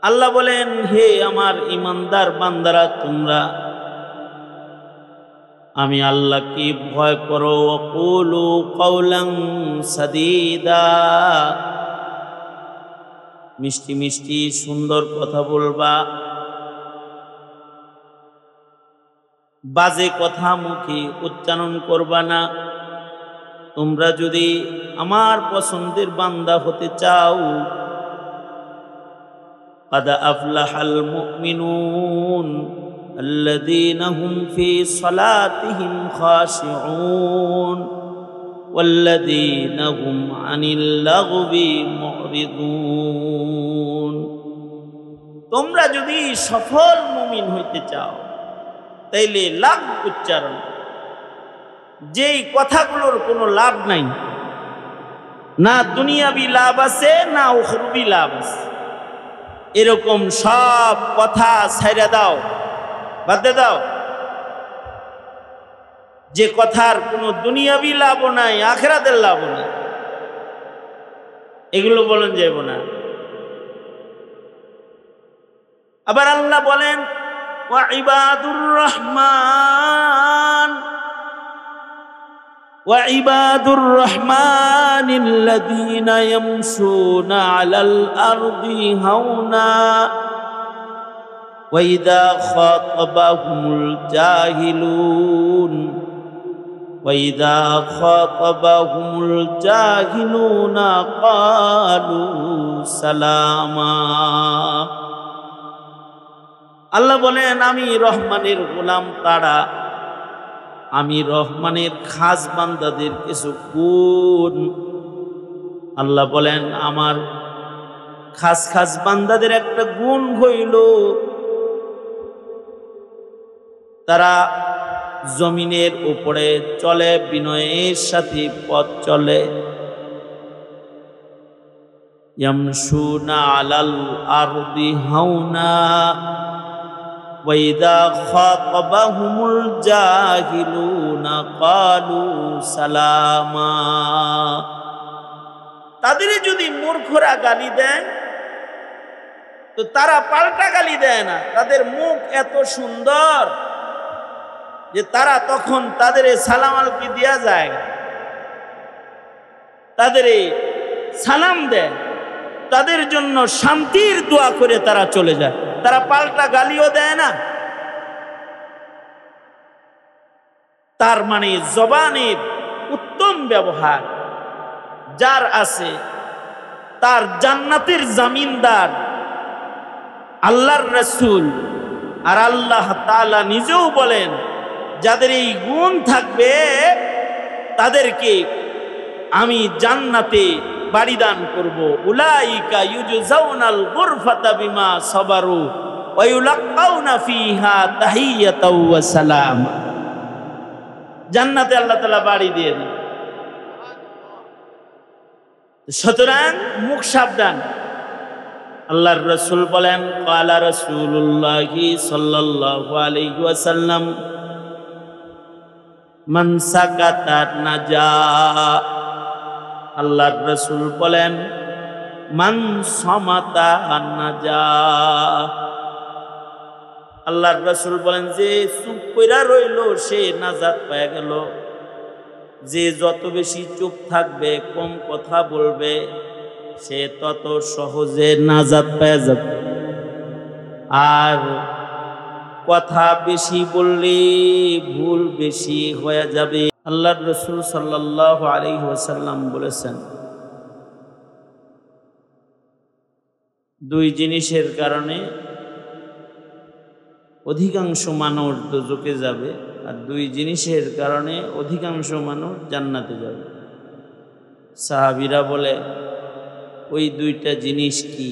আল্লাহ বলেন, হে আমার ইমানদার বান্দারা, তোমরা আমি আল্লাহকে ভয় করো। ওয়াকুলু কাওলান সাদীদা, মিষ্টি মিষ্টি সুন্দর কথা বলবা, বাজে কথা মুখে উচ্চারণ করবা না। তোমরা যদি আমার পছন্দের বান্দা হতে চাও, قد أفلح المؤمنون الذين هم في صلاتهم خاشعون والذين هم عن اللغو معرضون। তোমরা যদি সফল মুমিন হইতে চাও তাইলে লাগ উচ্চারণ, যেই কথাগুলোর কোনো লাভ নাই, না দুনিয়াবি লাভ আছে না উখরবি লাভ আছে, এরকম সব কথা ছাইড়া দাও, বাদ দাও। যে কথার কোনো দুনিয়াবি লাভও নাই, আখিরাতের লাভও নাই, এগুলো বলেন যাইব না। আবার আল্লাহ বলেন, ওয়া ইবাদুর রহমান وعباد الرحمن الذين يمشون على الأرض هونا وإذا خاطبهم الجاهلون قالوا سلاما। আল্লাহ বলেন, আমি রহমানের গোলাম তারা, আমি রহমানের খাস বান্দাদের কিছু গুণ। আল্লাহ বলেন, আমার খাস খাস বান্দাদের একটা গুণ হইল, তারা জমিনের উপরে চলে, বিনয়ের সাথে পথ চলে। ইয়ামশুনা আলাল আরদি হাওনা وَإِذَا خَاطَبَهُمُ الْجَاهِلُونَ قَالُوا سَلَامًا। তাদের যদি মূর্খরা গালি দেয় তো তারা পাল্টা গালি দেয় না, তাদের মুখ এত সুন্দর যে তারা তখন তাদের সালাম আলকি দেয়া যায়, তাদের সালাম দেয়, তাদের জন্য শান্তির দোয়া করে তারা চলে যায়, তারা পাল্টা গালিও দেয় না। তার মানে জবানের উত্তম ব্যবহার যার আছে, তার জান্নাতের জামিনদার আল্লাহর রাসূল। আর আল্লাহ তাআলা নিজেও বলেন, যাদের এই গুণ থাকবে তাদেরকে আমি জান্নাতে বাড়ি দান করব। উলাইকা ইউজজাউনাল গুরফাতা বিমা সাবারু ওয়া ইউলাক্কাউনা ফিহা তাহিয়াতাও ওয়া সালাম। জান্নাতে আল্লাহ তাআলা বাড়ি দিয়ে দেন। সুতরাং মুখ সাবধান। আল্লাহর রাসূল বলেন, ক্বালা রাসূলুল্লাহি সাল্লাল্লাহু আলাইহি ওয়াসাল্লাম, মান সাকাতা নাজা। আল্লাহর রাসূল বলেন, মান সামাতা নাজা। আল্লাহর রাসূল বলেন, যে চুপ কইরা রইল সে নাজাত পেয়ে গেল। যে যত বেশি চুপ থাকবে, কম কথা বলবে, সে তত সহজে নাজাত পেয়ে যাবে। আর কথা বেশি বললে ভুল বেশি হয়ে যাবে। আল্লাহর রাসূল সাল্লাল্লাহু আলাইহি ওয়াসাল্লাম বলেছেন, দুই জিনিসের কারণে অধিকাংশ মানুষ দোজখে যাবে, আর দুই জিনিসের কারণে অধিকাংশ মানুষ জান্নাতে যাবে। সাহাবীরা বলে, ওই দুইটা জিনিস কি?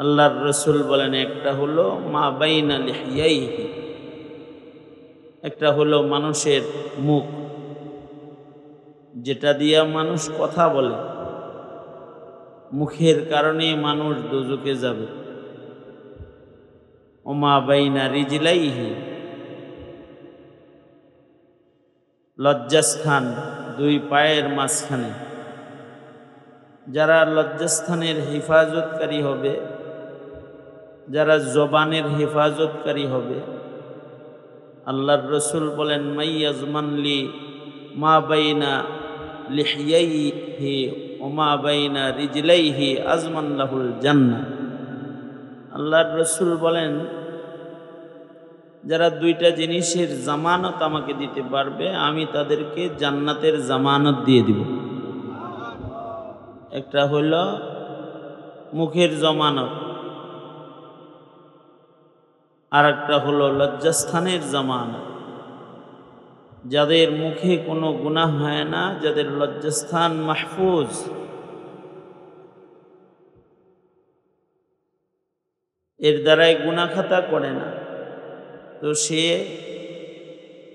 আল্লাহর রাসূল বলেন, একটা হলো মা বাইনা লিহিয়াইহি, একটা হলো মানুষের মুখ, যেটা দিয়া মানুষ কথা বলে, মুখের কারণে মানুষ দোজখে যাবে। ওমা বাইনা রিজলাইহি, লজ্জাস্থান দুই পায়ের মাঝখানে, যারা লজ্জাস্থানের হেফাজতকারী হবে, যারা জবানের হেফাজতকারী হবে, আল্লাহর রসুল বলেন মাইয়াজমানলি মা বাইনা লিহিয়াইহি ওয়া মা বাইনা রিজলাইহি আজমান লাহুল জান্নাহ। আল্লাহর রসুল বলেন যারা দুইটা জিনিসের জামানত আমাকে দিতে পারবে, আমি তাদেরকে জান্নাতের জামানত দিয়ে দিব। একটা হইল মুখের জামানত, আর একটা হলো লজ্জাস্থানের জামানত। যাদের মুখে কোনো গুনাহ হয় না, যাদের লজ্জাস্থান মাহফুজ, এর দ্বারাই গুনাহ খাতা করে না, তো সে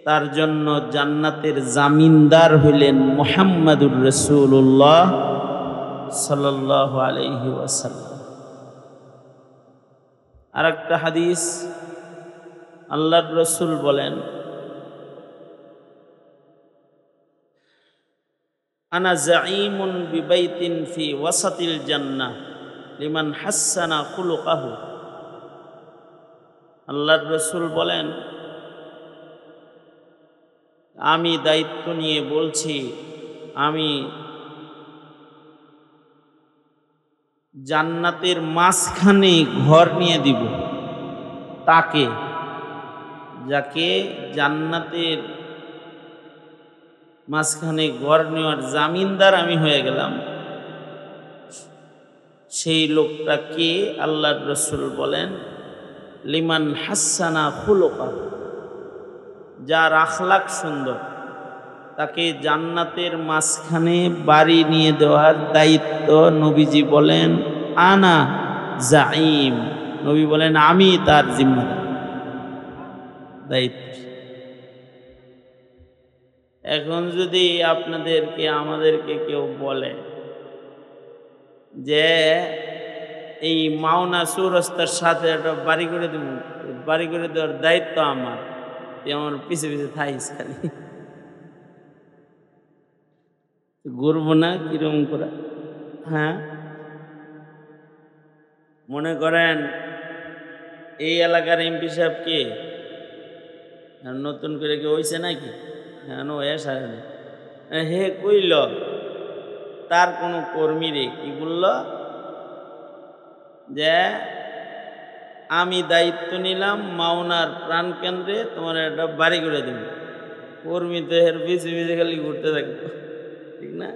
তার জন্য জান্নাতের জামিনদার হইলেন মুহাম্মাদুর রাসূলুল্লাহ সাল্লাল্লাহু আলাইহি ওয়াসাল্লাম। আর একটা হাদিস আল্লাহর রসুল বলেন আনা জাঈমুন বিবাইতিন ফি ওয়াসাতিল জান্নাহ লিমান হাসানা খুলুকাহু। আল্লাহর রসুল বলেন আমি দায়িত্ব নিয়ে বলছি, আমি জান্নাতের মাঝখানে ঘর নিয়ে দিব তাকে, যাকে জান্নাতের মাঝখানে ঘর নেওয়ার জামিনদার আমি হয়ে গেলাম। সেই লোকটা কে? আল্লাহর রসুল বলেন লিমান হাসানা খুলুকা, যার আখলাক সুন্দর, তাকে জান্নাতের মাঝখানে বাড়ি নিয়ে দেওয়ার দায়িত্ব নবীজি বলেন আনা জাঈম। নবী বলেন আমি তার জিম্মাদার, দায়িত্ব। এখন যদি আপনাদেরকে আমাদেরকে কেউ বলে যে এই মাওনা চৌরাস্তার সাথে একটা বাড়ি করে দেব, বাড়ি করে দেওয়ার দায়িত্ব আমার, আমার পিছে পিছে থাইস খালি, ঘুরবো না কিরম করে? হ্যাঁ, মনে করেন এই এলাকার এমপি সাহেব কে নতুন করে কেউ হয়েছে নাকি? হ্যাঁ, হে কইল তার কোনো কর্মীরে কি বলল যে আমি দায়িত্ব নিলাম মাওনার প্রাণ কেন্দ্রে তোমার একটা বাড়ি করে দেব। কর্মী তো এর পিছে পিছে খালি ঘুরতে থাকবে, ঠিক না?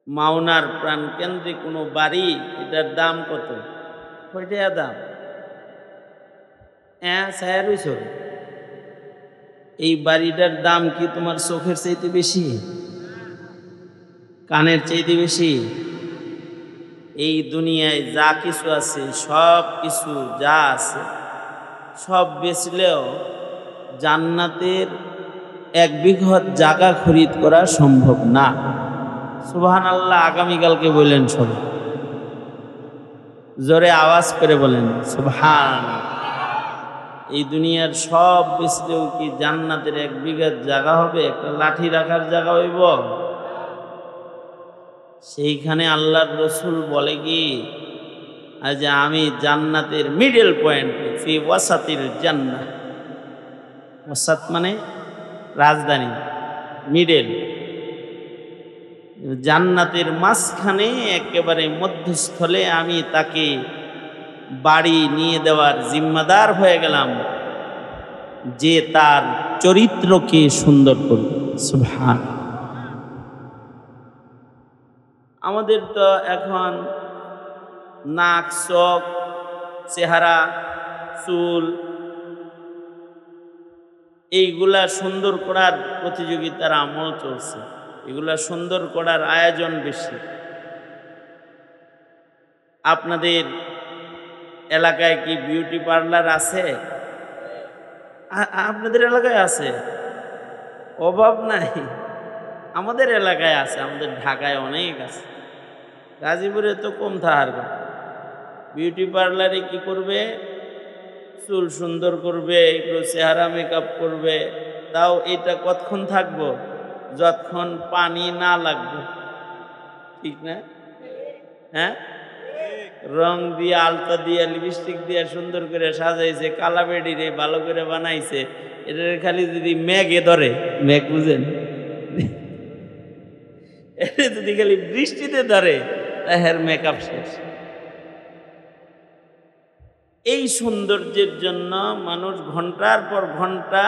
মাওনার প্রাণ কেন্দ্রে কোনো বাড়ি, এটার দাম কত? কয়টা দাম? ছায়া রইছ, এই বাড়িটার দাম কি তোমার চোখের চাইতে বেশি, কানের চাইতে বেশি? এই দুনিয়ায় যা কিছু আছে, সব কিছু যা আছে সব বেচলেও জান্নাতের 1 বিঘত জায়গা খরিদ করা সম্ভব না। সুবহানাল্লাহ। আগামীকালকে বললেন সবাই জোরে আওয়াজ করে বলেন সুবহানাল্লাহ। এই দুনিয়ার সব বেচলেও কি জান্নাতের 1 বিঘত জায়গা হবে? একটা লাঠি রাখার জায়গা হইব? সেইখানে আল্লাহর রসুল বলে কি যে আমি জান্নাতের মিডল পয়েন্ট, ফি ওয়াসাতিল জান্নাহ। ওয়াসাত মানে রাজধানী, মিডল, জান্নাতের মাঝখানে একেবারে মধ্যস্থলে আমি তাকে বাড়ি নিয়ে দেওয়ার জিম্মাদার হয়ে গেলাম, যে তার চরিত্রকে সুন্দর করবে। সুবহানাল্লাহ। আমাদের তো এখন নাক, চোখ, চেহারা, চুল এইগুলা সুন্দর করার প্রতিযোগিতার আমল চলছে, এগুলা সুন্দর করার আয়োজন বেশি। আপনাদের এলাকায় কি বিউটি পার্লার আছে? আপনাদের এলাকায় আছে? অভাব নাই, আমাদের এলাকায় আছে, আমাদের ঢাকায় অনেক আছে, গাজীপুরে তো কম থাকার কথা। বিউটি পার্লারে কি করবে? চুল সুন্দর করবে, একটু চেহারা মেকআপ করবে। তাও এটা কতক্ষণ থাকবো? যতক্ষণ পানি না লাগবে। ঠিক না? হ্যাঁ, রং দিয়ে আলতা দিয়ে লিপস্টিক দিয়ে সুন্দর করে সাজাইছে, কালা বেডি রে ভালো করে বানাইছে। এটা খালি যদি মেঘে ধরে, মেঘ বুঝেন, এটা যদি খালি বৃষ্টিতে ধরে তাহের মেকআপ শেষ। এই সৌন্দর্যের জন্য মানুষ ঘন্টার পর ঘন্টা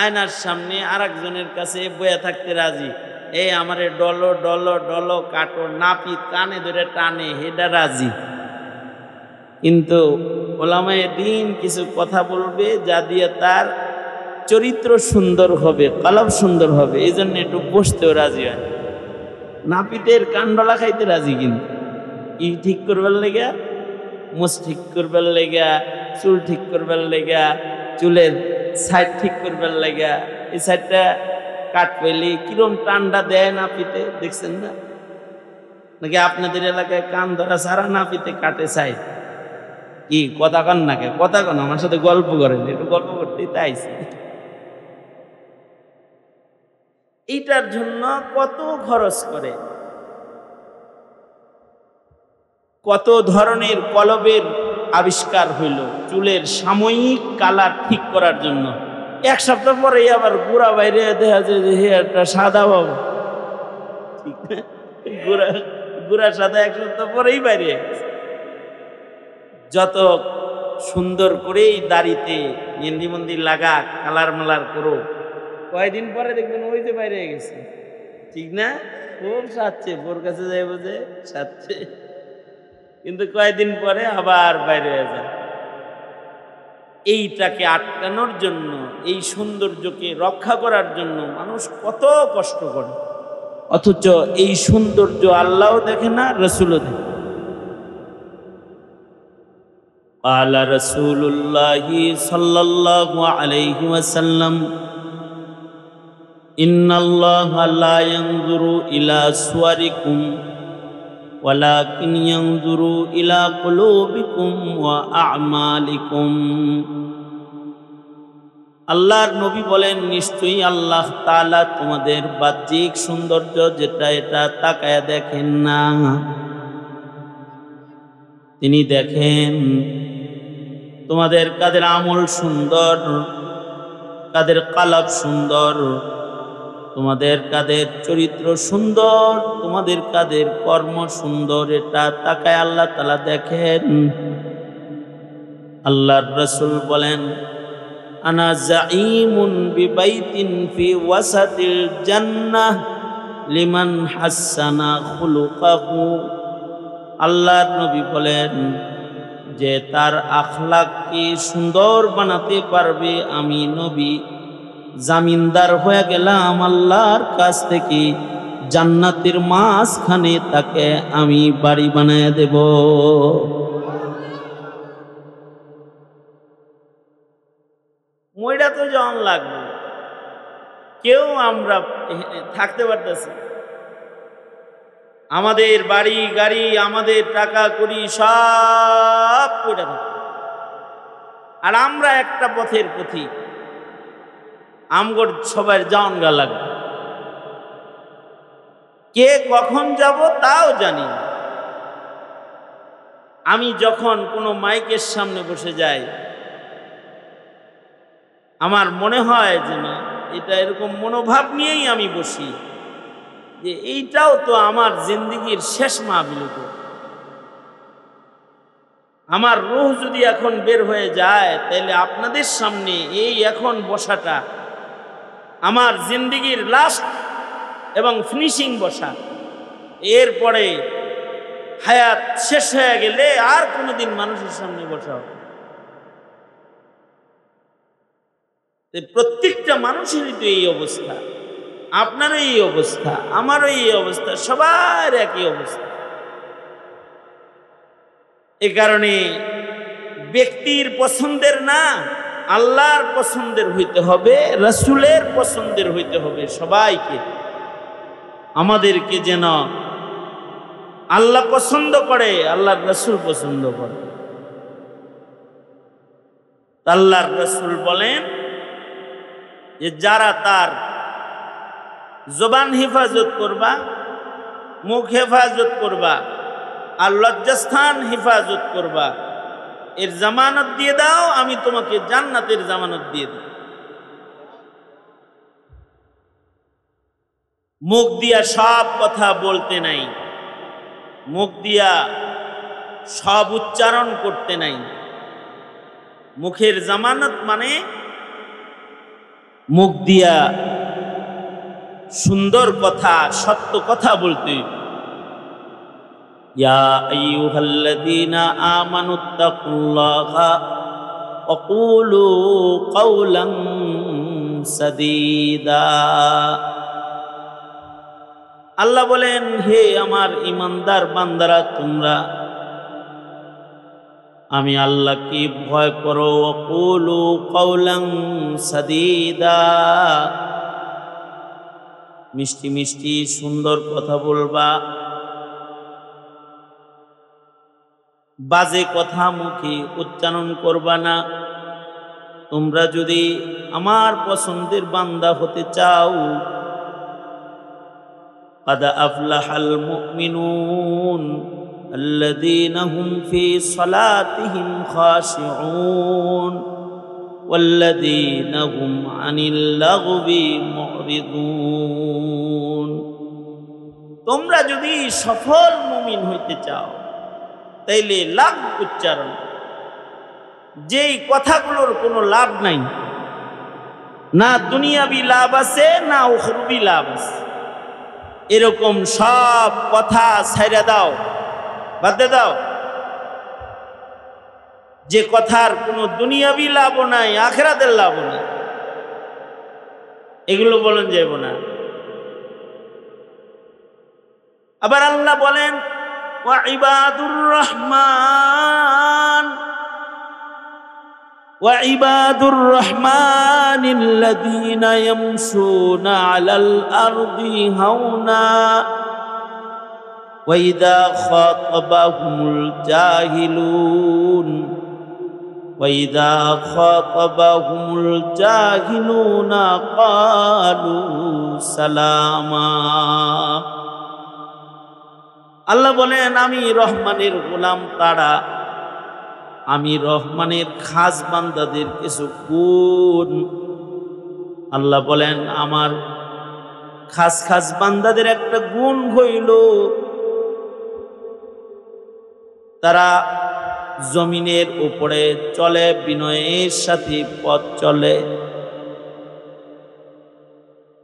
আয়নার সামনে আরেকজনের কাছে বয়ে থাকতে রাজি। এই আমারে ডলো ডলো ডলো কাটো, নাপিত কানে ধরে টানে, হেডা রাজি। কিন্তু ওলামায়ে দ্বীন কিছু কথা বলবে যা দিয়ে তার চরিত্র সুন্দর হবে, কলব সুন্দর হবে, এই জন্য একটু বসতেও রাজি হয়। নাপিতের কান্ডলা খাইতে রাজি, কিন্তু ই ঠিক করবার লেগা, মুছ ঠিক করবার লেগা, চুল ঠিক করবার লেগা, চুলের সাইড ঠিক করবার লেগা, এই সাইডটা কাট পেলে কিরম টান্ডা দেয় নাপিতে, দেখছেন না? নাকি আপনাদের এলাকায় কান ধরা সারা নাপিতে কাটে সাইড? কি কথা কন নাকি? কথা কন, আমার সাথে গল্প করেন, একটু গল্প করতেই তাইছি। এইটার জন্য কত খরচ করে, কত ধরনের কলবের আবিষ্কার হইল চুলের সাময়িক কালার ঠিক করার জন্য। এক সপ্তাহ পরেই আবার গুড়া বাইরে দেখা যায় যে হেয়ারটা সাদা পাবো, ঠিক না? গুড়া সাদা এক সপ্তাহ পরেই বাইরে গেছে। যত সুন্দর করেই দাড়িতে মেহেন্দি মন্দির লাগা, কালার মালার করো, কয়দিন পরে দেখবেন ওই যে বাইরে গেছে, ঠিক না? খুব সাজছে, বোর কাছে যাই বোঝে সাজছে, কিন্তু কয়েকদিন পরে আবার বাইরে হয়ে যায়। এইটাকে আটকানোর জন্য, এই সৌন্দর্যকে রক্ষা করার জন্য মানুষ কত কষ্ট করে, অথচ এই সৌন্দর্য আল্লাহও দেখে না, রাসূলও দেখে। قال رسول الله صلى الله عليه وسلم إن الله لا ينظر إلى صوركم ولكن ينظر إلى قلوبكم وأعمالكم। আল্লাহর নবী বলেন, নিশ্চয়ই আল্লাহ তাআলা তোমাদের বাহ্যিক সৌন্দর্য যেটা এটা তাকায়া দেখেন না, তিনি দেখেন তোমাদের কাদের আমল সুন্দর, কাদের কালাব সুন্দর, তোমাদের কাদের চরিত্র সুন্দর, তোমাদের কাদের কর্ম সুন্দর, এটা তাকায় আল্লাহ তাআলা দেখেন। আল্লাহর রাসূল বলেন, আনা জাঈমুন বিবাইতিন ফি ওয়াসাতিল জান্নাহ লিমান হাসানা খুলুকাহু। আল্লাহর নবী বলেন যে তার আখলাককে সুন্দর বানাতে পারবে, আমি নবী জামিনদার হয়ে গেলাম আল্লাহর কাছ থেকে, জান্নাতের মাঝখানে তাকে আমি বাড়ি বানায় দেব। মইরা তো জন লাগবে, কেউ আমরা থাকতে পারতেছি, আমাদের বাড়ি গাড়ি, আমাদের টাকা করি সব পড়ে থাকে, আর আমরা একটা পথের পথিক, আমগর সবার জান গা লাগবে। কে কখন যাব তাও জানি না। আমি যখন কোনো মাইকের সামনে বসে যাই, আমার মনে হয় যে না, এটা এরকম মনোভাব নিয়েই আমি বসি যে এইটাও তো আমার জিন্দেগির শেষ মাহফিল। আমার রূহ যদি এখন বের হয়ে যায়, তাহলে আপনাদের সামনে এই এখন বসাটা আমার জিন্দেগির লাস্ট এবং ফিনিশিং বসা। এরপরে হায়াত শেষ হয়ে গেলে আর কোনোদিন মানুষের সামনে বসা হবে। প্রত্যেকটা মানুষেরই তো এই অবস্থা, আপনারও এই অবস্থা, আমারও এই অবস্থা, সবার একই অবস্থা। এ কারণে ব্যক্তির পছন্দের না, আল্লাহর পছন্দের হইতে হবে, রাসূলের পছন্দের হইতে হবে। সবাইকে আমাদেরকে যেন আল্লাহ পছন্দ করে, আল্লাহর রাসূল পছন্দ করে। আল্লাহর রাসূল বলেন যে যারা তার জবান হেফাজত করবা, মুখ হেফাজত করবা আর লজ্জাস্থান হেফাজত করবা, এর জামানত দিয়ে দাও, আমি তোমাকে জান্নাতের জামানত দিয়ে দিই। মুখ দিয়া সব কথা বলতে নাই, মুখ দিয়া সব উচ্চারণ করতে নাই। মুখের জামানত মানে মুখ দিয়া সুন্দর কথা, সত্য কথা বলতে। ইয়া আইয়ুহাল্লাযীনা আমানুত্তাকুল্লাহা ওয়া কুলু কাওলান সাদীদা। আল্লাহ বলেন, হে আমার ঈমানদার বান্দারা, তোমরা আমি আল্লাহকে ভয় করো। ওয়া কুলু কাওলান সাদীদা, মিষ্টি মিষ্টি সুন্দর কথা বলবা, বাজে কথা মুখে উচ্চারণ করবা না। তোমরা যদি আমার পছন্দের বান্দা হতে চাও, قد أفلح المؤمنون الذين هم في صلاتهم خاشعون والذين هم عن اللغو معرضون। তোমরা যদি সফল মুমিন হইতে চাও, তাইলে লাভ উচ্চারণ, যেই কথাগুলোর কোনো লাভ নাই, না দুনিয়াবি লাভ আছে না উখরবি লাভ আছে, এরকম সব কথা ছাইড়া দাও, বাদে দাও। যে কথার কোনো দুনিয়াবি লাভও নাই, আখিরাতের লাভও নাই, এগুলো বলেন যাইব না। আবার আল্লাহ বলেন, ওয়া ইবাদুর রহমান وعباد الرحمن الذين يمشون على الأرض هونا وإذا خاطبهم الجاهلون قالوا سلاما। আল্লাহ বলেন, আমি রহমানের গোলাম তারা, আমি রহমানের খাস বান্দাদের কিছু গুণ। আল্লাহ বলেন, আমার খাস খাস বান্দাদের একটা গুণ হইল, তারা জমিনের উপরে চলে, বিনয়ের সাথে পথ চলে।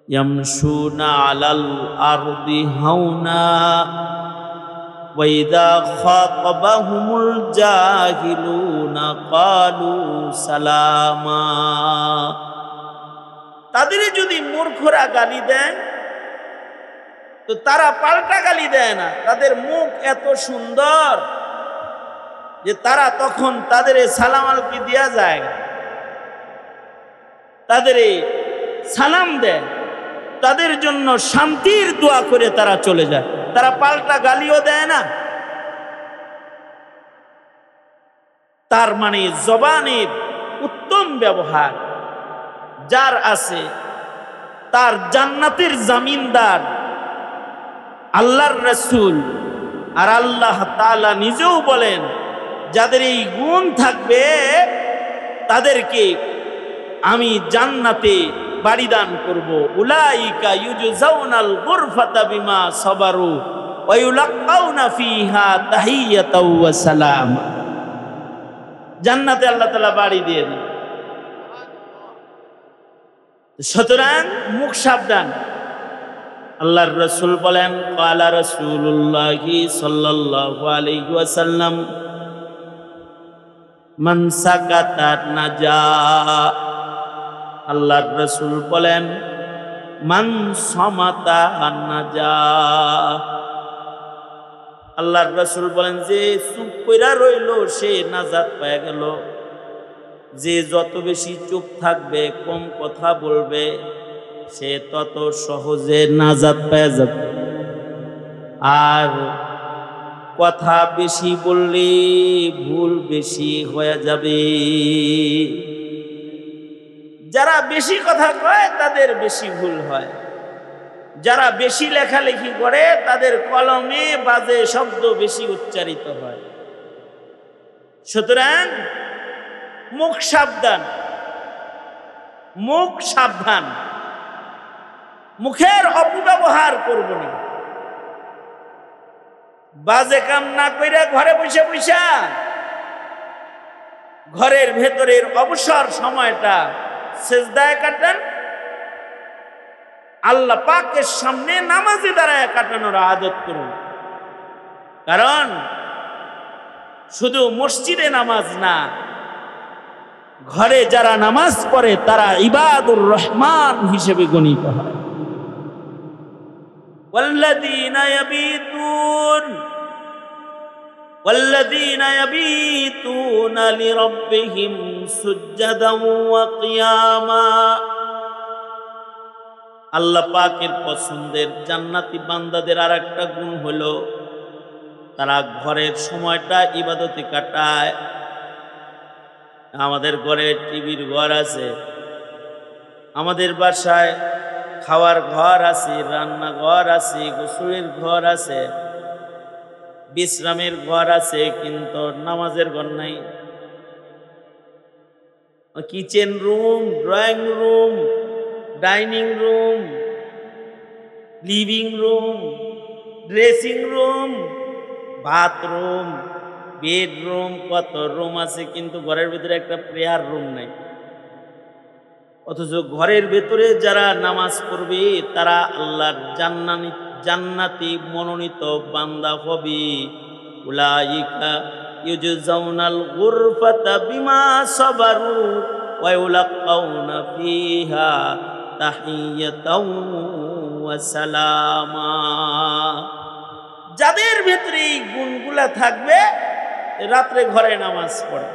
ইয়ামশুনা আলাল আরদি হাওনা وَإِذَا خَاطَبَهُمُ الْجَاهِلُونَ قَالُوا سَلَامًا। তাদের যদি মূর্খরা গালি দেয় তো তারা পাল্টা গালি দেয় না, তাদের মুখ এত সুন্দর যে তারা তখন তাদের সালাম আলকি দেয়া যায়, তাদের সালাম দেয়, তাদের জন্য শান্তির দোয়া করে তারা চলে যায়, তারা পাল্টা গালিও দেয় না। তার মানে জবানের উত্তম ব্যবহার যার আছে, তার জান্নাতের জামিনদার আল্লাহর রাসূল। আর আল্লাহ তাআলা নিজেও বলেন, যাদের এই গুণ থাকবে তাদেরকে আমি জান্নাতে বাড়ি দান করব। উলাইকা ইউজজাউনাল গুরফাতা বিমা সাবারু ওয়া ইউলাক্কাউনা ফিহা তাহিয়াতাও ওয়া সালাম। জান্নাতে আল্লাহ তাআলা বাড়ি দিয়ে দেন। সুতরাং মুখ সাবধান। আল্লাহর রাসূল বলেন, ক্বালা রাসূলুল্লাহি সাল্লাল্লাহু আলাইহি ওয়াসাল্লাম, মান সাকাতা নাজা। আল্লাহর রাসূল বলেন, মান সামাতা নাজা। আল্লাহর রাসূল বলেন, যে চুপ কইরা রইল সে নাজাত পেয়ে গেল। যে যত বেশি চুপ থাকবে, কম কথা বলবে, সে তত সহজে নাজাত পেয়ে যাবে। আর কথা বেশি বললে ভুল বেশি হয়ে যাবে। যারা বেশি কথা কয় তাদের বেশি ভুল হয়, যারা বেশি লেখালেখি করে তাদের কলমে বাজে শব্দ বেশি উচ্চারিত হয়। সুতরাং মুখ সাবধান, মুখ সাবধান, মুখের অপব্যবহার করব না। বাজে কাম না কইরা ঘরে বসে বসা ঘরের ভেতরের অবসর সময়টা সেজদায় কাটান, আল্লাহ পাকের সামনে নামাজে দাঁড়ায় কাটানোর আদত করুন। কারণ শুধু মসজিদে নামাজ না, ঘরে যারা নামাজ পড়ে তারা ইবাদুর রহমান হিসেবে গণিত হয়। والذين يبيتون لربهم سجدا وقياما। আল্লাহ পাকের পছন্দের জান্নাতি বান্দাদের আরেকটা গুণ হলো তারা ঘরের সময়টা ইবাদতে কাটায়। আমাদের ঘরে টিভির ঘর আছে, আমাদের বাসায় খাওয়ার ঘর আছে, রান্নাঘর আছে, গোসলের ঘর আছে, বিশ্রামের ঘর আছে, কিন্তু নামাজের ঘর নাই। Kitchen room, drawing room, dining room, living room, dressing room, bathroom, bedroom, কত রুম আছে, কিন্তু ঘরের ভিতরে একটা প্রেয়ার রুম নাই। অথচ ঘরের ভেতরে যারা নামাজ পড়বে তারা আল্লাহর জান্নাতি মনোনীত বান্দা হবে। উলাইকা ইউজজাউনাল গুরফাতা বিমা সাবারু ওয়া ইউলাকাউনা ফিহা তাহিয়াতাও ওয়া সালামা। যাদের ভেতরে এই গুণগুলা থাকবে রাত্রে ঘরে নামাজ পড়ে।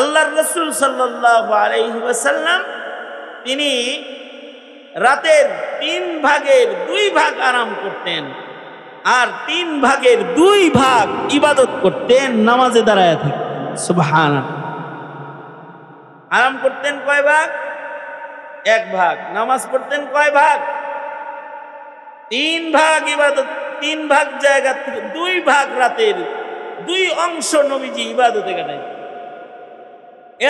আল্লাহর রাসূল সাল্লাল্লাহু আলাইহি ওয়াসাল্লাম তিনি রাতের 3 ভাগের 2 ভাগ আরাম করতেন আর 3 ভাগের 2 ভাগ ইবাদত করতেন, নামাজে দাঁড়ায় থাকতেন। সুবহানাল্লাহ। আরাম করতেন কয় ভাগ? 1 ভাগ। নামাজ পড়তেন কয় ভাগ? 3 ভাগ ইবাদত, 3 ভাগ জায়গা থেকে 2 ভাগ রাতের 2 অংশ নবীজি ইবাদতে কাটাইতেন।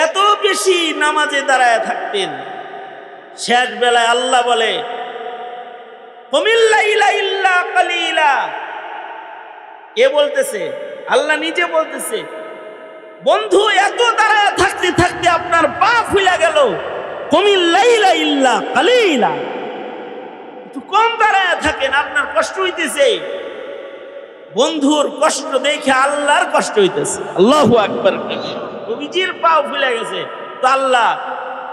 এত বেশি নামাজে দাঁড়ায় থাকতেন। শেষ বেলায় আল্লাহ বলে কুমিল লাইলা ইল্লা কালিলা। কে বলতেছে? আল্লাহ নিজে বলতেছে, বন্ধু এত দাঁড়ায় থাকতে থাকতে আপনার পা ফুলে গেল, কুমিল লাইলা ইল্লা কালিলা, একটু কম দাঁড়ায় থাকেন, আপনার কষ্ট হইতেছে। বন্ধুর কষ্ট দেখে আল্লাহর কষ্ট হইতেছে। আল্লাহু আকবার। নবীজির পা ফুলে গেছে, তো আল্লাহ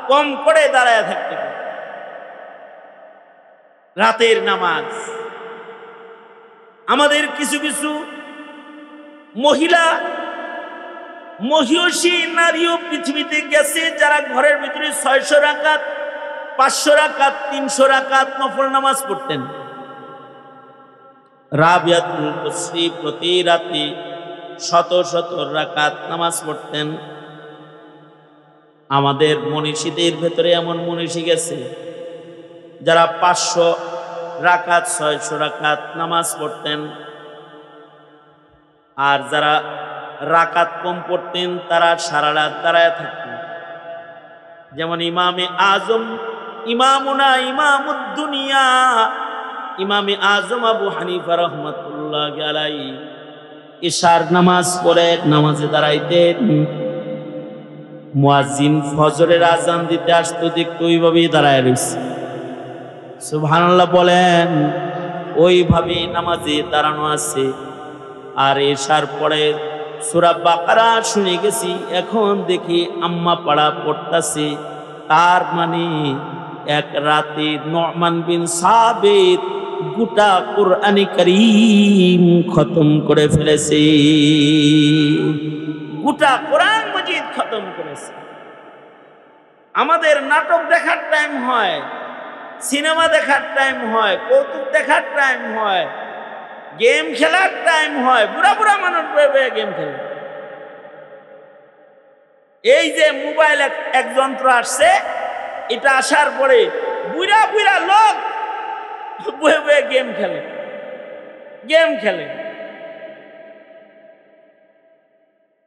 কম করে দাঁড়ায় থাকতে। রাতের নামাজ। আমাদের কিছু কিছু মহিষী নারীও পৃথিবীতে গেছে যারা ঘরের ভিতরে 600 রাকাত, 500 রাকাত, 300 রাকাত নফল নামাজ পড়তেন। রাবিয়াতুল বসরি প্রতি রাতে 100 রাকাত নামাজ পড়তেন। আমাদের মনীষীদের ভেতরে এমন মনীষী গেছে যারা 500 রাকাত, 600 রাকাত নামাজ পড়তেন। আর যারা রাকাত কম পড়তেন তারা সারা রাত দাঁড়ায় থাকতেন। যেমন ইমামে আজম, ইমামুনা ইমামুদ্দুনিয়া, ইমামে আজম আবু হানিফা রাহমাতুল্লাহি আলাইহি ইশার নামাজ পড়ে নামাজে দাঁড়াইতেন। মুয়াজ্জিন ফজরের আজান দিতে আসতো, দেখতো ওইভাবেই দাঁড়ায় রয়েছে। সুবহানাল্লাহ বলেন। ওইভাবেই নামাজে দাঁড়ানো আছে। আর এশার পরে সূরা বাকারা শুনে গেছি, এখন দেখি আম্মা পাড়া পড়তাছে। তার মানে এক রাতে নু'মান বিন সাবিত গোটা কুরআনে কারীম খতম করে ফেলেছে। গোটা কোরআন মাজিদ খতম করেছে। আমাদের নাটক দেখার টাইম হয়, সিনেমা দেখার টাইম হয়, কৌতুক দেখার টাইম হয়, গেম খেলার টাইম হয়। বুড়া বুড়া মানুষ গেম খেলে। এই যে মোবাইল এক যন্ত্র আসছে, এটা আসার পরে বুড়া বুড়া লোক বয়ে বয়ে গেম খেলে।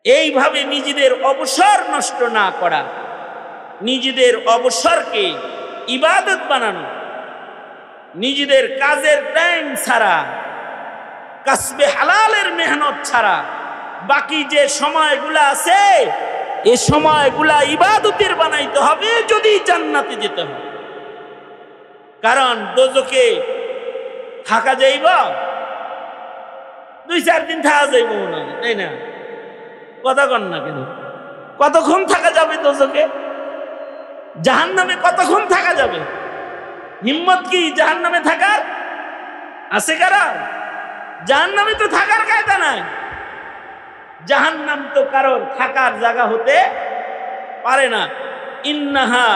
এইভাবে নিজেদের অবসর নষ্ট না করা, নিজেদের অবসরকে ইবাদত বানানো, নিজেদের কাজের টাইম ছাড়া, কাসবে হালালের মেহনত ছাড়া বাকি যে সময়গুলা আছে এই সময়গুলা ইবাদতের বানাইতে হবে যদি জান্নাতে যেতে হয়। কারণ দোজখে থাকা যাইব, 2-4 দিন থাকা যাইব না, তাই না? কথা কন না কেন? কতক্ষণ থাকা যাবে দোজখে? জাহান্নামে কতক্ষণ থাকা যাবে? হিম্মত কি জাহান্নামে থাকার আছে কারা? জাহান্নামে তো থাকার কায়দা নাই। জাহান্নাম তো কারোর থাকার জায়গা হতে পারে না। ইন্নাহা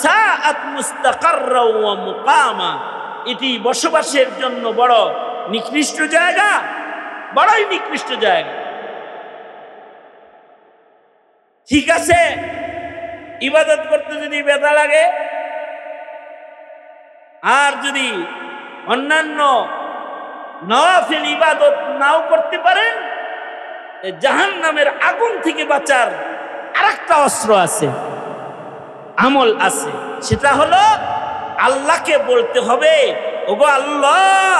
সাআত মুস্তাকাররা ওয়া মুকামা, এটি বসবাসের জন্য বড় নিকৃষ্ট জায়গা, বড়ই নিকৃষ্ট জায়গা। ঠিক আছে, ইবাদত করতে যদি ব্যথা লাগে আর যদি অন্যান্য নওয়াফিল ইবাদত নাও করতে পারেন, জাহান্নামের আগুন থেকে বাঁচার আরেকটা অস্ত্র আছে, আমল আছে। সেটা হলো আল্লাহকে বলতে হবে, ওগো আল্লাহ,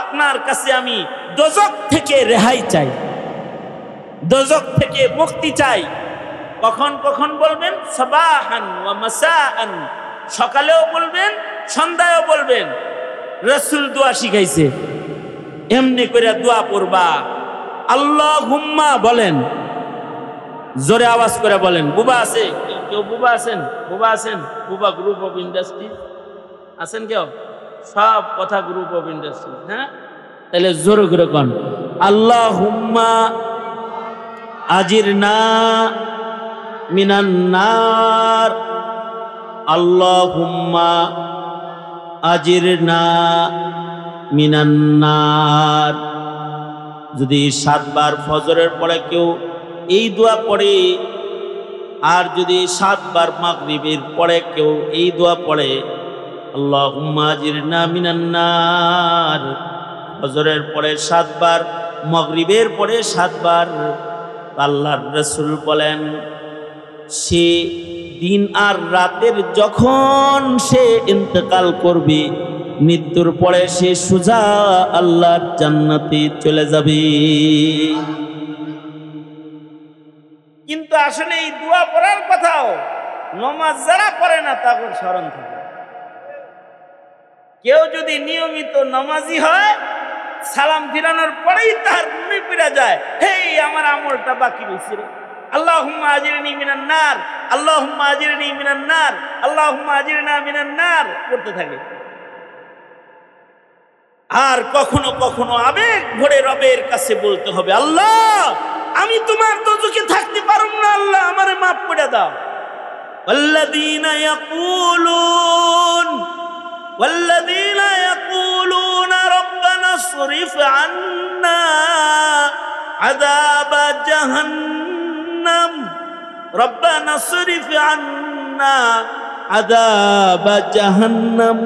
আপনার কাছে আমি দোজখ থেকে রেহাই চাই, দোজখ থেকে মুক্তি চাই। কখন কখন বলবেন? সাবাহান ওয়া মাসাআন, সকালেও বলবেন, সন্ধ্যায়ও বলবেন। রাসূল দোয়া শিখাইছে, এমনি করে দোয়া পড়বা। আল্লাহুম্মা বলেন, জোরে আওয়াজ করে বলেন। বুবা আছে কেউ? বুবা আছেন? বুবা আছেন? বুবা গ্রুপ অফ ইন্ডাস্ট্রি আছেন কেউ? সব কথা গ্রুপ অফ ইন্ডাস্ট্রি। হ্যাঁ, তাহলে জোরে করে কোন, আল্লাহুম্মা আজিরনা মিনান নার, আল্লাহুম্মা আজিরনা মিনান নার। যদি 7 বার ফজরের পরে কেউ এই দোয়া পড়ে, আর যদি 7 বার মাগরিবের পরে কেউ এই দোয়া পড়ে, আল্লাহুম্মা আজিরনা মিনান নার, ফজরের পরে 7 বার, মাগরিবের পরে 7 বার, আল্লাহর রাসূল বলেন সে দিন আর রাতের যখন সে ইন্তেকাল করবে, মৃত্যুর পরে সে সোজা আল্লাহর জান্নাতে চলে যাবে। কিন্তু আসলে এই দোয়া পড়ার কথাও নামাজ যারা পড়ে না তাদের স্মরণ থাকে। কেউ যদি নিয়মিত নামাজি হয়, সালাম ফিরানোর পরেই তার মনে পড়ে যায়, হেই আমার আমলটা বাকি রয়েছে রে, আল্লাহুম্মা আজিরনি মিনান নার, আল্লাহুম্মা আজিরনি মিনান নার, আল্লাহুম্মা আজিরনা মিনান নার করতে থাকে। আর কখনো কখনো আবেগ ভরে রবের কাছে বলতে হবে, আল্লাহ আমি তোমার দোজখে থাকতে পারুম না, আল্লাহ আমারে মাফ করে দাও। ওয়াল্লাযীনা ইয়াকুলুনা রব্বানা সরিফ আন্না আযাবা জাহান্নাম, রব্বানা সরিফ আন্না আযাবা জাহান্নাম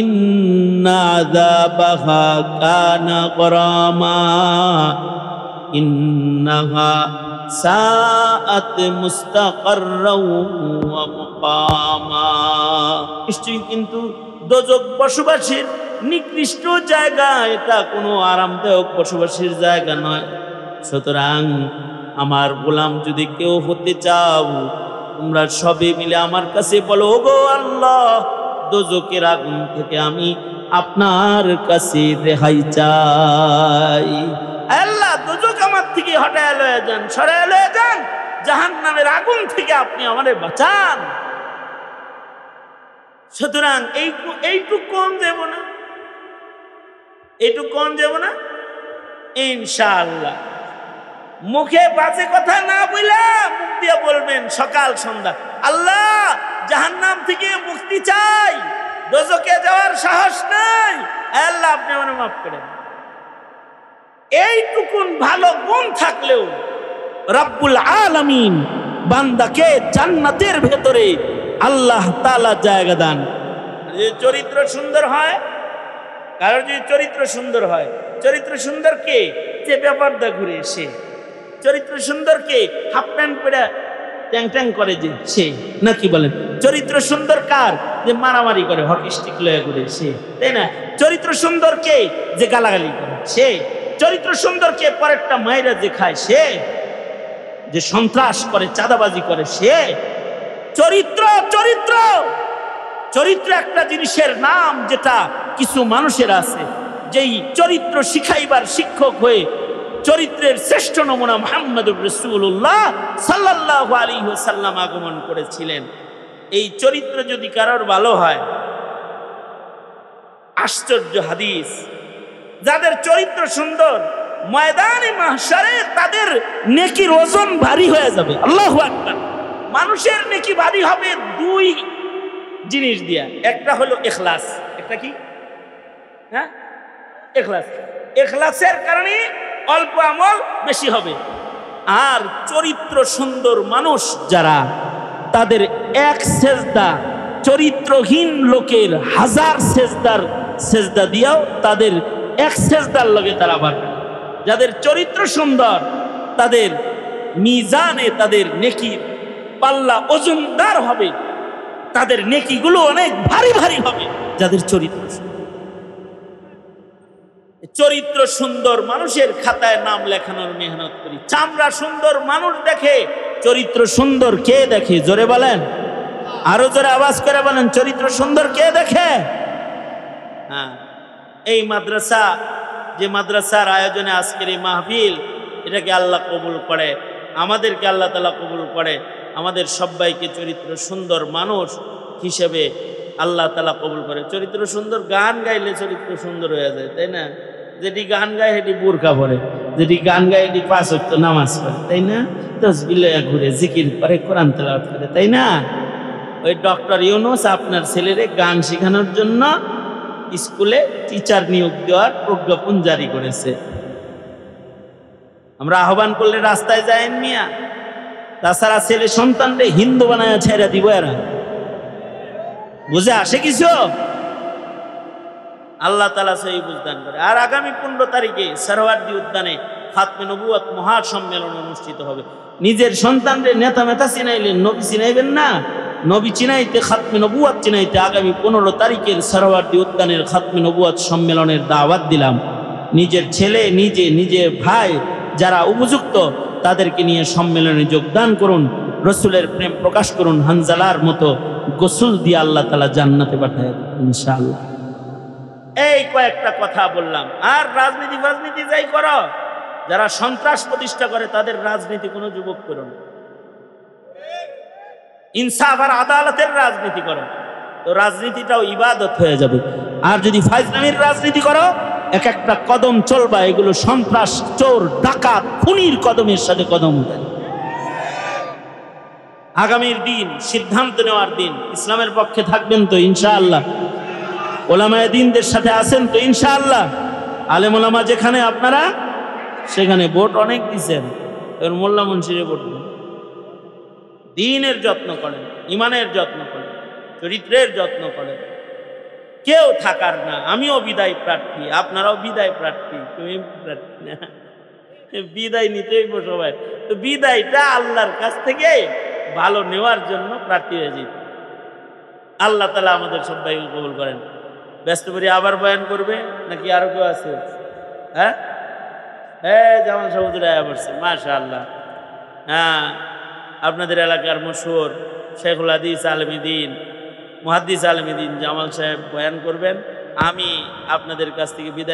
ইন্না আযাবাহা কানা গরামা ইন্নাহা সাআত মুস্তাকাররা ওয়া মুকামা। নিশ্চয়ই কিন্তু দোজখ বসবাসের নিকৃষ্ট জায়গা, এটা কোনো আরামদায়ক বসবাসের জায়গা নয়। সুতরাং আমার গোলাম যদি কেউ হতে চাও, তোমরা সবে মিলে আমার কাছে বলো, ওগো আল্লাহ, দোজখের আগুন থেকে আমি আপনার কাছে রেহাই চাই। আল্লাহ দোজখ আমার থেকে হটায় লয়ে যান, সরায় লয়ে যান, জাহান্নামের আগুন থেকে আপনি আমারে বাঁচান। সুতরাং এইটুক কম যাব না, এইটুক কম যাব না ইনশাআল্লাহ। মুখে বাজে কথা না বইলা মুখ দিয়ে বলবেন সকাল সন্ধ্যা, আল্লাহ জাহান্নাম থেকে মুক্তি চাই, দোজখে যাওয়ার সাহস নাই, আল্লাহ আপনি আমাকে মাফ করেন। এইটুকুন ভালো গুণ থাকলেও রব্বুল আলামিন বান্দাকে জান্নাতের ভেতরে আল্লাহ তাআলা জায়গা দান। যে চরিত্র সুন্দর হয়, কারোর যদি চরিত্র সুন্দর হয়, চরিত্র সুন্দর কে? যে ব্যাপারটা ঘুরে সে। চরিত্র সুন্দর কে? হাফ প্যান্ট পরে ট্যাং ট্যাং করে যে সে, নাকি বলেন? চরিত্র সুন্দর কার? যে মারামারি করে হকি স্টিক লয়ে ঘুরে সে, তাই না? চরিত্র সুন্দর কে? যে গালাগালি করে সে। চরিত্র সুন্দর কে? পরেরটা মায়েরা যে খায় সে, যে সন্ত্রাস করে চাঁদাবাজি করে সে। চরিত্র চরিত্র চরিত্র একটা জিনিসের নাম যেটা কিছু মানুষের আছে, যেই চরিত্র শিখাইবার শিক্ষক হয়ে চরিত্রের শ্রেষ্ঠ নমুনা মুহাম্মদুর রাসূলুল্লাহ সাল্লাল্লাহু আলাইহি ওয়াসাল্লাম আগমন করেছিলেন। এই চরিত্র যদি কারোর ভালো হয়, আশ্চর্য হাদিস, যাদের চরিত্র সুন্দর ময়দানে মাহশারে তাদের নেকির ওজন ভারী হয়ে যাবে। আল্লাহু আকবার। মানুষের নেকি ভারী হবে দুই জিনিস দিয়া। একটা হলো ইখলাস। একটা কি? হ্যাঁ, ইখলাস। ইখলাসের কারণে অল্প আমল বেশি হবে। আর চরিত্র সুন্দর মানুষ যারা, তাদের এক সেজদা চরিত্রহীন লোকের হাজার সেজদা দিয়াও তাদের এক সেজদার লগে তারা পারবে। যাদের চরিত্র সুন্দর তাদের মিজানে তাদের নেকির পাল্লা ওজনদার হবে, তাদের নেকিগুলো অনেক ভারী ভারী হবে। যাদের চরিত্র চরিত্র সুন্দর মানুষের খাতায় নাম লেখানোর মেহনত করি। চামড়া সুন্দর মানুষ দেখে, চরিত্র সুন্দর কে দেখে? জোরে বলেন, আরো জোরে আওয়াজ করে বলেন, চরিত্র সুন্দর কে দেখে? হ্যাঁ, এই মাদ্রাসা, যে মাদ্রাসার আয়োজনে আজকের এই মাহফিল, এটাকে আল্লাহ কবুল করে, আমাদেরকে আল্লাহ তাআলা কবুল করে, আমাদের সবাইকে চরিত্র সুন্দর মানুষ হিসেবে আল্লাহ তাআলা কবুল করে। চরিত্র সুন্দর গান গাইলে চরিত্র সুন্দর হয়ে যায়, তাই না? যেটি গান গায় সেটি বোরকা পরে, যেটি গান গায় এটি 5 ওয়াক্ত নামাজ পড়ে, তাই না? তাসবিহ লয়ে ঘুরে, জিকির করে, কোরআন তেলাওয়াত করে, তাই না? ওই ডক্টর ইউনূস আপনার ছেলেরে গান শেখানোর জন্য স্কুলে টিচার নিয়োগ দেওয়ার প্রজ্ঞাপন জারি করেছে। আমরা আহ্বান করলে রাস্তায় যায়েন মিয়া। তাছাড়া ছেলে সন্তানরে হিন্দু বানায় ছেড়ে দিব, এরা বুঝে আসে কিছু? আল্লাহ তাআলা সেই বুঝদান করে। আর আগামী 15 তারিখে সরওয়ার্দী উদ্যানে খাতমে নবুয়ত মহা সম্মেলন অনুষ্ঠিত হবে। নিজের সন্তানরে নেতা মেতা চিনাইলেন, নবী চিনাইবেন না? নবী চিনাইতে, খাতমে নবুয়ত চিনাইতে আগামী 15 তারিখের সরওয়ার্দী উদ্যানের খাতমে নবুয়ত সম্মেলনের দাওয়াত দিলাম। নিজের ছেলে, নিজের ভাই যারা উপযুক্ত তাদেরকে নিয়ে সম্মেলনে যোগদান করুন, রসুলের প্রেম প্রকাশ করুন, হানজালার মতো গোসল দিয়ে আল্লাহ তাআলা জান্নাতে পাঠায় ইনশাআল্লাহ। এই কয়েকটা কথা বললাম। আর রাজনীতি যাই করো, যারা সন্ত্রাস প্রতিষ্ঠা করে তাদের রাজনীতি কোনো যুবক করো না। ইনসাফ আর আদালতের রাজনীতি করো, তো রাজনীতিটাও ইবাদত হয়ে যাবে। আর যদি ফাইজলামির রাজনীতি করো, এক একটা কদম চলবা, এগুলো সন্ত্রাস, চোর, ডাকাত, খুনির কদমের সাথে কদম উঠায়। আগামীর দিন সিদ্ধান্ত নেওয়ার দিন। ইসলামের পক্ষে থাকবেন তো ইনশাআল্লাহ? ওলামায়ে দ্বীনদের সাথে আছেন তো ইনশাআল্লাহ? আলেম ওলামা যেখানে আপনারা সেখানে ভোট অনেক দিচ্ছেন, এর মোল্লা মুন্সিরে ভোট দেন। দ্বীনের যত্ন করেন, ইমানের যত্ন করেন, চরিত্রের যত্ন করেন। কেউ থাকার না। আমিও বিদায় প্রার্থী, আপনারাও বিদায় প্রার্থী। তুমি প্রার্থী না, বিদায় নিতেই সবাই। তো বিদায়টা আল্লাহর কাছ থেকে ভালো নেওয়ার জন্য প্রার্থী হয়ে যেত। আল্লাহ তাআলা আমাদের সবাইকে কবুল করেন। ব্যস্ত করে আবার বয়ান করবে নাকি আরো কেউ আছে? হ্যাঁ, জামাল সাহুদুর আয়া পড়ছে, মাশাআল্লাহ। হ্যাঁ, আপনাদের এলাকার মশহুর শেখুল হাদিস আলেমী দ্বীন, মুহাদ্দিস আলেমী দ্বীন জামাল সাহেব বয়ান করবেন। আমি আপনাদের কাছ থেকে বিদায়